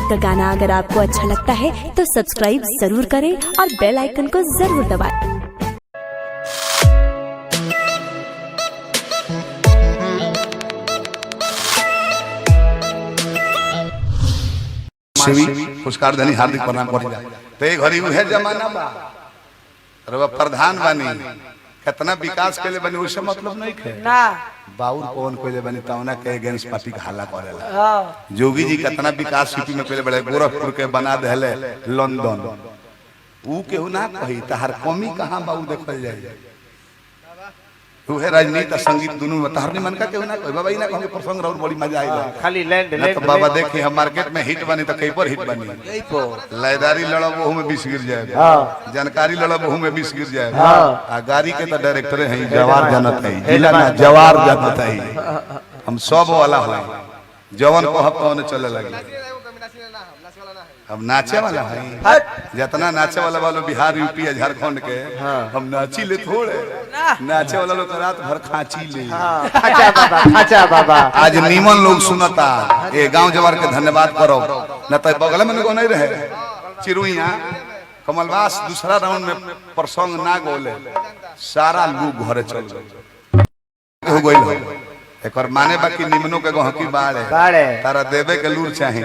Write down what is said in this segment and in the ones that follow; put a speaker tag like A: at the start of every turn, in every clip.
A: का गाना अगर आपको अच्छा लगता है तो सब्सक्राइब जरूर करें और बेल आइकन को जरूर दबाएं।
B: पुरस्कार धनी हार्दिक प्रणाम करी जा तो एक घड़ी उहे जमाना बा रवा प्रधान बानी कितना विकास के लिए बनी उससे मतलब नहीं खे
C: ना
B: बाउर कौन कोइले बनी तवना के अगेंस्ट पार्टी का हल्ला करेला जोगी जी कितना विकास सिटी में पहले बड़े गोरखपुर के बना देले लंदन ऊ केहू ना कही तहार कमी कहां बाऊ देखल जाए उहे राजनीति और संगीत दोनों में तहरनी मन का केहू ना कही बाबा ई ना कहके प्रसंग और बड़ी मजा आएगा
C: खाली लैंड
B: तो बाबा देखी हम मार्केट में हिट बनी तो कई पर हिट बनी
C: यही पो
B: लयदारी लड़ा वो में 20 गिर जाएगा जानकारी लड़ा वो में 20 गिर जाएगा आ गाड़ी के तो डायरेक्टर है जवार जनत है जिला ना जवार जनत है हम सब वाला है जवन को हफ्ता ने चले लगे अब नाचे वाला है जितना नाचे वाला वालों बिहार यूपी झारखंड के हम नाची ले थोड़े नाचे वाला लोग रात भर खाची ले
C: खाचा बाबा
B: आज नीमन लोग सुनता ये गांव जवार के धन्यवाद करो न तो बगल में को नहीं रहे चिरुइया कमलवास दूसरा राउंड में प्रसंग ना गोले सारा लोग घरे चल गए हो गइल एक और माने बाकी निमनों के गहकी बाड़े तारा देवे के लूर चाहे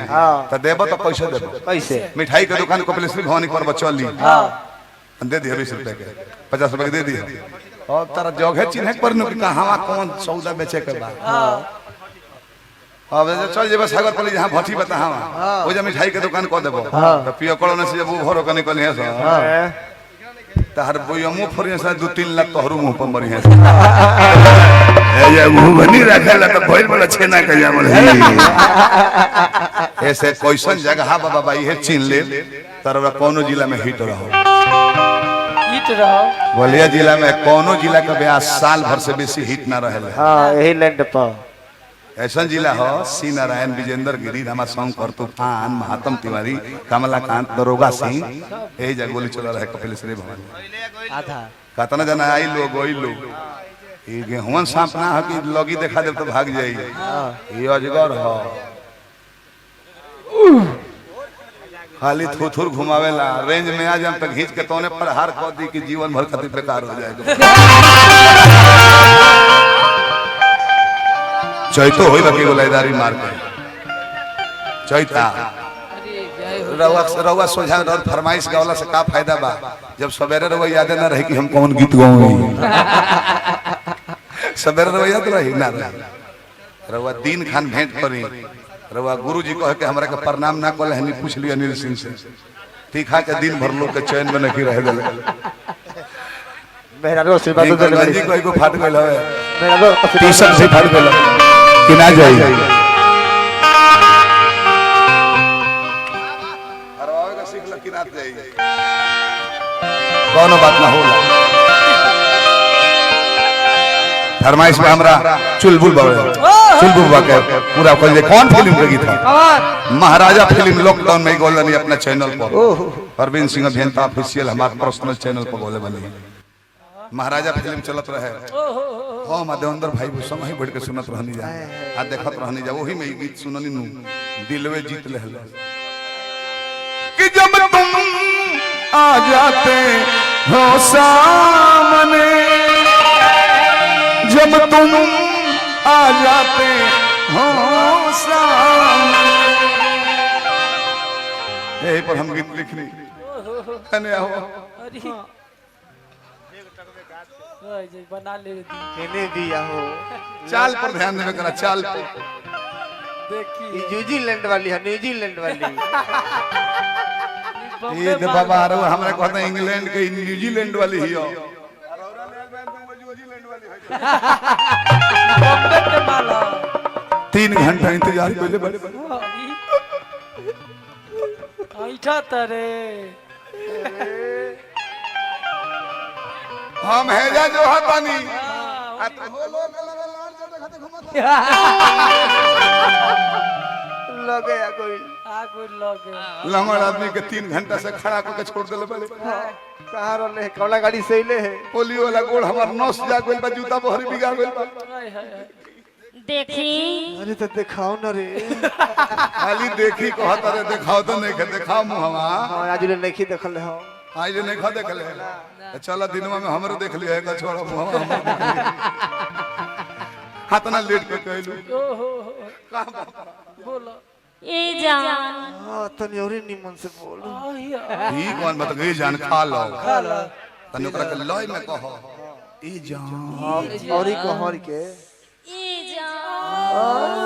B: तो देबो तो पैसे देबो
C: कैसे
B: मिठाई के दुकान को प्लेसरी भवानी पर बचली दे दिए 20 रुपए के 50 रुपए के दे दिए और तारा जगह चिन्ह पर न कहां कौन सौदा बेचे के बा अब चल जेबे सागर पली जहां भट्टी बता हां ओ जे मिठाई के दुकान को देबो तो पियो कलो ने से जब भरो के निकल है सो तहर बोयमो फरिया से 2-3 लाख तोहरो मुंह पर मरी है ए ये मुंह बनी रखला तो भइल बड़ा छेना के जामल है ऐसे कोइसन जगह बाबा भाई है चिन ले तरवा कोनो जिला में हिट रहो बलिया जिला में कोनो जिला का ब्याह साल भर से बेसी हिट ना रहेला
C: हां यही लैंड पर
B: ऐसा जिला हो सी नारायण विजेंद्र गिरी रामा शंकर तूफान महात्म तिवारी कमलाकांत दरोगा सिंह यही जगह गोली चला रहे कपिलेश्वरी भवन
C: आधा
B: कतना जना आई लोग ओई लोग ये गेहूं सांप ना हो कि लगी देखा दे तो भाग जाई ये अजगर हो खाली थुथुर घुमावेला रेंज में आ जाम तक घींच के तोने पर हार को दी कि जीवन भर खातिर बेकार हो जाएगा चैतो होई बाकी गोलाईदारी मार के चैता रउआ सोझा और फरमाइश गावला से का फायदा बा जब सवेरे रउआ याद ना रही कि हम कौन गीत गाऊं सवेरे रउआ याद रही ना रउआ दिन खान भेंट करी रउआ गुरुजी कह के हमरा के प्रणाम ना कल हनी पूछ लिया अनिल सिंह से तीखा के दिन भर लोग के चैन में नहीं रह गेल
C: मेरा रो से बात
B: गंजी कोई को फाट गेल है
C: मेरा रो
B: टी-शर्ट से फाट गेल कि ना जाई अरवावे का सीख ल कि ना जाई कोनो बात ना होला फरमाइश में हमरा चुलबुल बाबा के पूरा खोल दे कौन फिल्म के गीत है महाराजा फिल्म लॉकडाउन में गोलनी अपना चैनल पर अरविंद सिंह अभियंता ऑफिशियल हमारे पर्सनल चैनल पर गोले बनी महाराजा फिल्म चलत रहे हां माधवेंद्र भाई वो समय बैठ के सुनत रहनी जा आ देखत रहनी जा वही में गीत सुननी नु दिलवे जीत लेहल कि जब तुम आ जाते हो सामने जब तुम आ जाते हो सामने यही पर हम गीत लिख रही कने आओ
C: बना ले केने दिया हो
B: चाल पर ध्यान देवे करा चाल पे
C: देखी न्यूजीलैंड वाली है न्यूजीलैंड वाली
B: ये दे बाबा आरो हमरा कहता इंग्लैंड के न्यूजीलैंड वाली ही हो
C: बॉम्बे के माला
B: 3 घंटा इंतजार कइले बड़े
C: आइठा तरे
B: हम हैजा जो हतानी आ तो होलो लाल जो देखते घुमता
C: लगे आ कोई लगे
B: लंगड़ आदमी के 3 घंटा से खड़ा करके छोड़ देले बड़े
C: कहां रहले कौला गाड़ी से ले है
B: पोलियो वाला गोड़ हमर नस जा गइल बा जूता बहरी बिगा गइल बा
D: देखी
C: अरे तो दिखाओ ना रे।
B: खाली देखी कहत रे दिखाओ तो नहीं के दिखाओ मुहवा
C: हाँ आज ले नहीं देखल हो।
B: आज नहीं खा देख ले चला दिनवा में हमरो देख लिया है छोड़ा मुहवा हमरो देख लिया हाथ ना लेट के कहलू का
E: बोलो
D: ए जान
C: हाँ तनी और निमन से बोल।
B: ई कौन बत गई जान खा लो तने ओकरा के लय में कहो ई जान
C: और ही कहर के
D: ए जान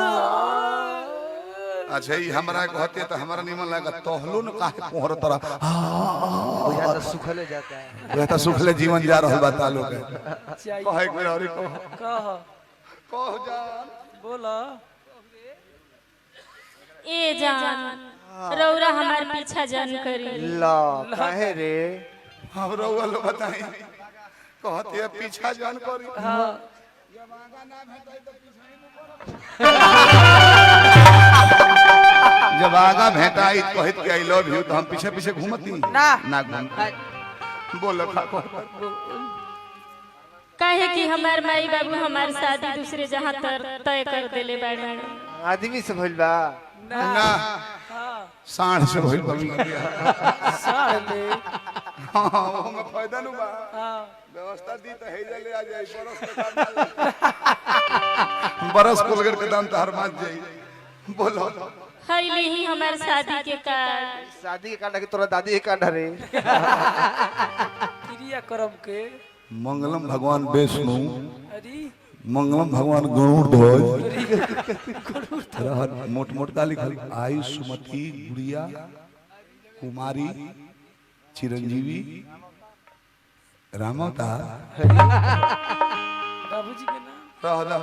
B: अच्छा ई हमरा कहते त हमरा निमन लागा तोहलो न काहे पोहर तरह
C: या तो सुखले जाता है।
B: ये त सुखले जीवन जा रहल बा तालो के
E: चाहिए
B: कहे एक बेर और कहो
E: कह
B: कहो जान
E: बोला
D: ए जान रौरा हमार पीछा जान करी
C: ला काहे रे।
B: हमरा वालो बताई कहते है पीछा जान करी
E: हाँ
B: जब आगा भेटाई कहत के आई लव यू तो हम पीछे पीछे घूमती
E: ना।
B: ना घूम बोल खा को
D: काहे कि हमार माई बाबू हमार शादी दूसरे जहां तय कर देले बाड़े।
C: आदमी से भइल बा।
B: ना साढ़ से भइल बबी
E: साले
B: हां वो में फायदा नु बा
E: हाँ
B: व्यवस्था दी तो हे ले आ जाई बरस कोलगेट के दाम तो हर मास जाई बोलो
D: हईले ही हमार शादी के कार्ड
C: शादी के कांडा के तोरा दादी के कांडा रे।
E: क्रिया कर्म के
B: मंगलम भगवान विष्णु
E: अरे
B: मंगलम भगवान गरुड़ ध्वज मोट मोट का लिखल आयुष सुमति गुड़िया कुमारी चिरंजीवी रामवता
E: बाबूजी के नाम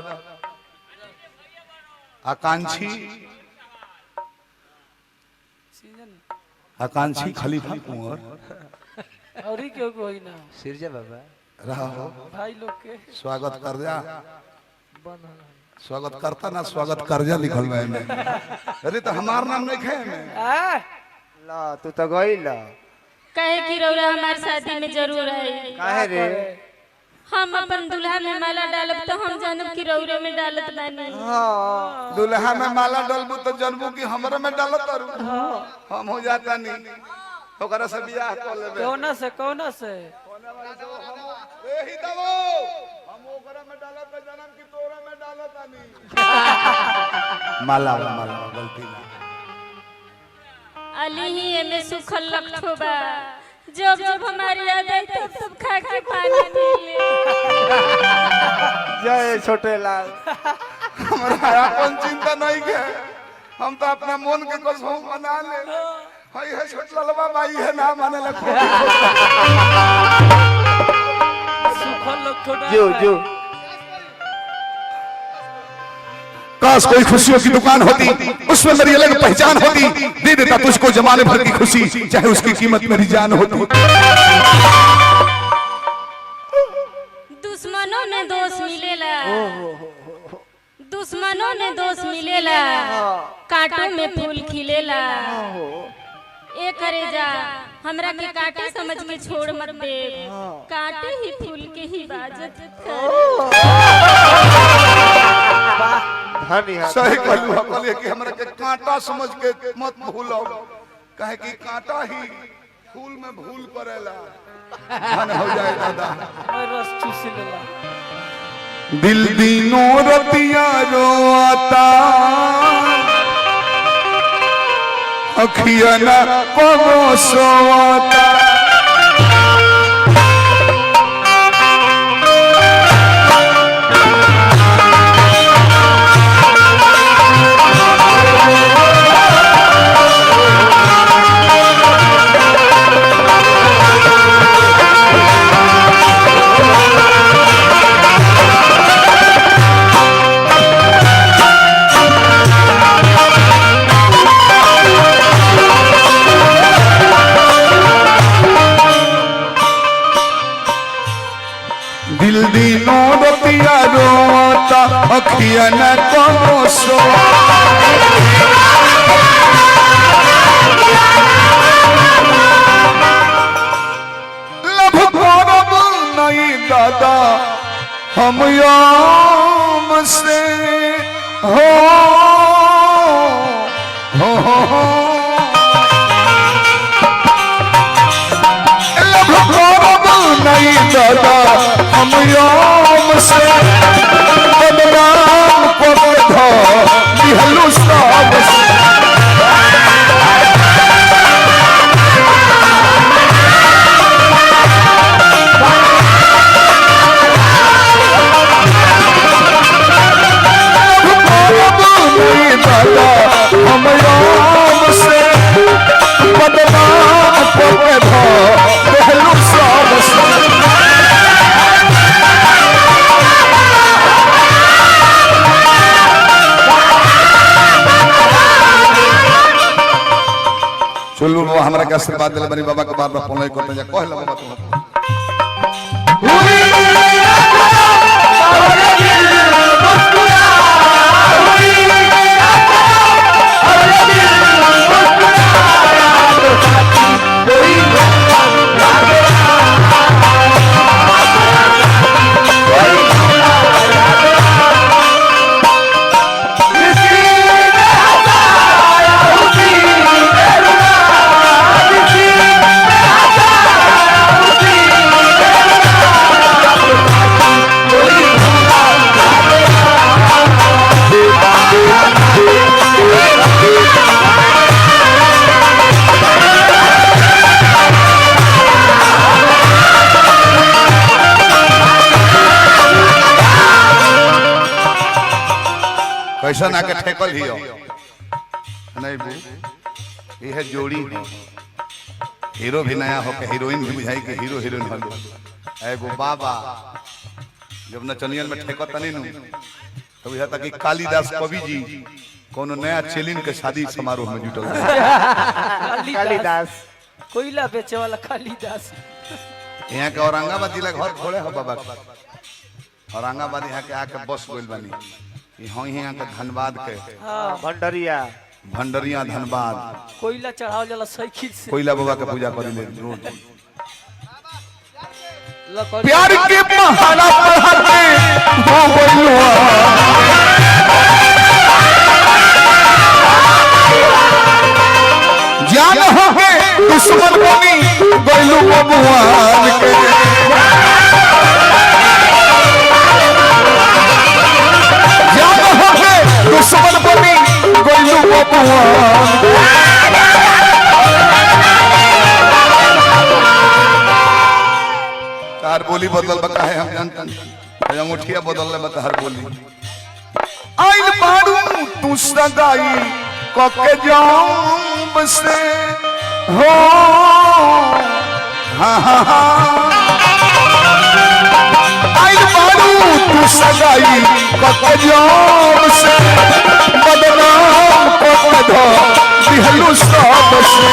B: आकांक्षी
E: सीजन
B: आकांक्षी खलीफा कुंवर
E: और ही क्यों कोई ना
C: सिरजा बाबा
B: रहो
E: भाई लोग के
B: स्वागत कर जा स्वागत करता ना स्वागत कर जा लिखल में अरे तो हमार नाम नहीं खे में
C: ला तू तो गइल।
D: काहे कि रौरा हमार शादी में जरूर आई।
C: काहे रे।
D: हम अपन दुल्हा में माला डालब तो हम जानब कि रौरे में डालत बानी।
C: हाँ
B: दुल्हा में माला डलबू तो जनबू की हमरा में डालत तारू हम हो जाता नहीं ओकरा से बियाह कर लेबे
E: कौना से
B: एही दबो हम ओकरा में डालत त जनम की तोरा में डालत नहीं माला माला गलती ना
D: अली ही एमे सुखल लखठो बा जब जब हमारी याद आई तब तब खा के पानी पी ले।
C: जय छोटे लाल।
B: हमरा अपन चिंता नहीं के हम तो अपना मन के कसम बना ले हई है छोट ललवा भाई है ना माने लग
E: सुखल लोग थोड़ा
C: जो जो
B: काश कोई खुशियों की दुकान होती उसमें मेरी अलग पहचान होती दे देता तुझको जमाने भर की खुशी चाहे उसकी कीमत मेरी जान होती।
D: दुश्मनों में दोस्त मिलेला दुश्मनों में दोस्त मिलेला कांटों में फूल खिलेला। ए करे जा हमरा के कांटे समझ के छोड़ मत दे कांटे ही फूल के ही बाजत कर।
B: सही कहलू कहलिए कि हमरा के कांटा समझ के मत भूलो काहे कि कांटा ही फूल में भूल करेला धन हो जाए दादा
E: रस चूस लेला
B: दिल दीनों रतिया रोता अखिया ना को सोता दिल दीनों रतिया रोता अखिया न को लभ करब नहीं दादा हम याम से दादा हम याम से बदनाम को धा दिहलु सब से दादा हम याम से बदनाम को धा दिहलु सब से चुलबुल बाबा हमरा के आशीर्वाद दिल बनी बाबा के बार बार फोन करते जा कहला बाबा तुम कैसा ना के ठेकल ही हो नहीं बू यह जोड़ी हो हीरो भी नया हो के हीरोइन भी बुझाई के हीरो हीरोइन हो एगो बाबा जब नचनियन में ठेको तनी नु तो यह तक कालिदास कवि जी कोनो नया चेलिन के शादी समारोह में जुटल
C: कालिदास
E: कोयला बेचे वाला कालिदास
B: यहाँ के औरंगाबाद जिला घर खोले हो बाबा औरंगाबाद यहाँ के आके बस गोल बनी यहाँ के धनबाद के
C: भंडरिया
B: भंडरिया धनबाद
E: कोयला चढ़ाव जाला साइकिल से
B: कोयला बाबा के पूजा करी ले रोज
E: लकड़ी
B: प्यार के पहाड़ा पढ़ाते हो गइलुआ जान हो के दुश्मन बनी गइलु बबुआन के जान हो के दुश्मन बनी गइलु बबुआन हर बोली बदल बता है हम जानते हैं मुठिया बदल बता हर बोली आइल मारू तू सगाई कके जाम से हो हाँ हाँ हाँ आइल मारू तू सगाई कके जाम से बदनाम कके धा दिहलु सब से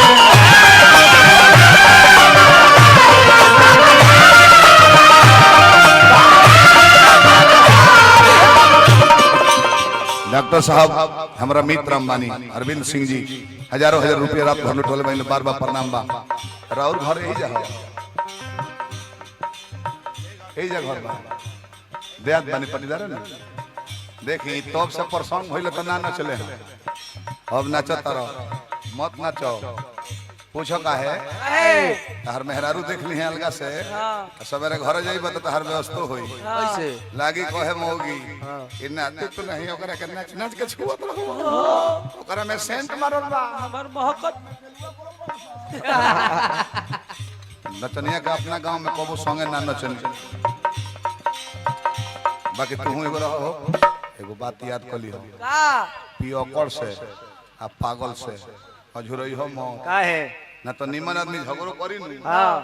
B: डॉक्टर साहब हमारा मित्र अंबानी अरविंद सिंह जी हजारों हजार रुपया रात भर लुटोले मैंने बार बार प्रणाम बा राउर घर यही जगह बा देहात बानी पटीदार ना देखी तब से प्रसंग होइल तो ना चले अब नाचत रहो मत नाचो पूछो का है हर मेहरारू देख ली है अलगा से सवेरे घर जाई बता तो हर व्यवस्था होई
C: कैसे
B: लागी कहे मोगी इना तो नहीं ओकरा के नाच नाच के छुवत रहो ओकरा में सेंट मारल बा
E: हमार महकत
B: नचनिया का अपना गांव में कबो संगे ना नचन बाकी तू एगो रहो एगो बात याद कर लियो
E: का
B: पियोकड़ से आ पागल से अझुरई हो मो
C: का है
B: ना तो निमन आदमी झगड़ो करी नु
C: हां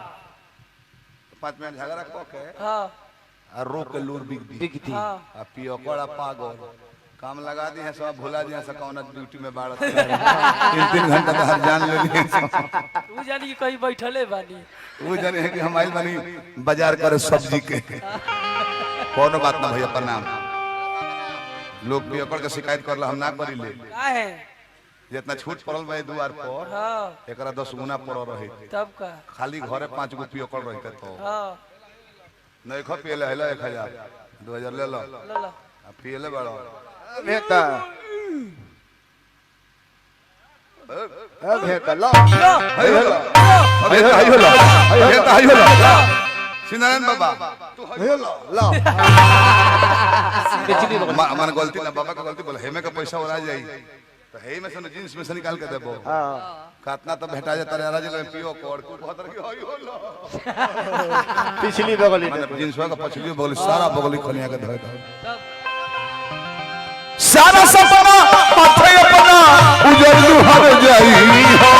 B: 5 मिनट झगड़ा क के
E: हां
B: आ रो के लूर बिक दी
C: बिकती
E: हां
B: आ पियोकड़ आ पागल काम लगा दी है सब भुला दी है सब कौन ड्यूटी में बाढ़ 3-3 घंटा तो हर जान लेनी
E: तू जानी कि कहीं बैठले बानी
B: वो जाने है कि हम आइल बानी बाजार करे सब्जी के कोनो बात ना भैया प्रणाम लोग पियोकड़ के शिकायत करला हम ना करी ले
E: का है
B: जितना छूट पड़ल बा द्वार पर
E: हां
B: एकरा 10 गुना पड़ रही
E: तब का
B: खाली घरे 5 गो पियोकड़ रहते तो
E: हां
B: नहीं खा पियले हेला 1000 2000 ले लो
E: ला ला
B: आ पियले बड़ो
C: भेता भेता लो
B: हाय होला हाय होला हाय होला सिनारायण बाबा तू
C: लो लो
B: मन गलती ना बाबा का गलती बोले हेमे का पैसा उड़ा जाई तो हे में से जींस में से निकाल के देबो
C: हां
B: कातना तो भेटा जाता रे राजी में पियो कोड़ को बहुत की होई होलो
C: पिछली बगली
B: मैंने जींस का पछली बगली सारा बगली खलिया के धोए सारा सपना माथे अपना उजड़ हर जाई हो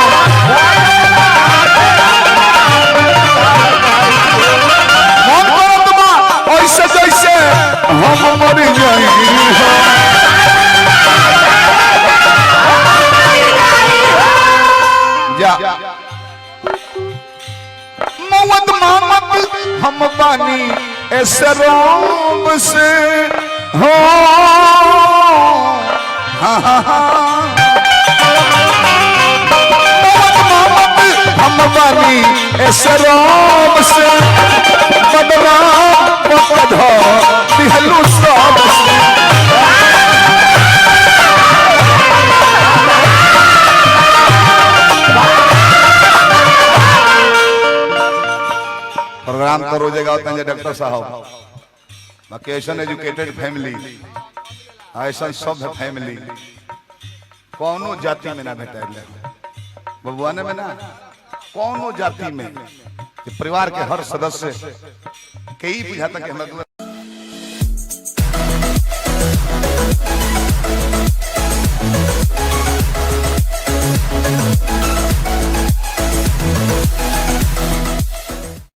B: मन परतमा ऐसे जैसे हम मर जाई हो जा मौत मामत हम बानी ऐसे रोम से हो हाँ हाँ हाँ मौत मामत हम बानी ऐसे रोम से बदला पकड़ो दिहलू सब से प्रोग्राम तो रोजेगा होता है डॉक्टर साहब वकेशन एजुकेटेड फैमिली ऐसा सब फैमिली कौनो जाति में ना भेटा बबुआने में ना कौनो जाति में परिवार के हर सदस्य कई बुझाता कि हमरा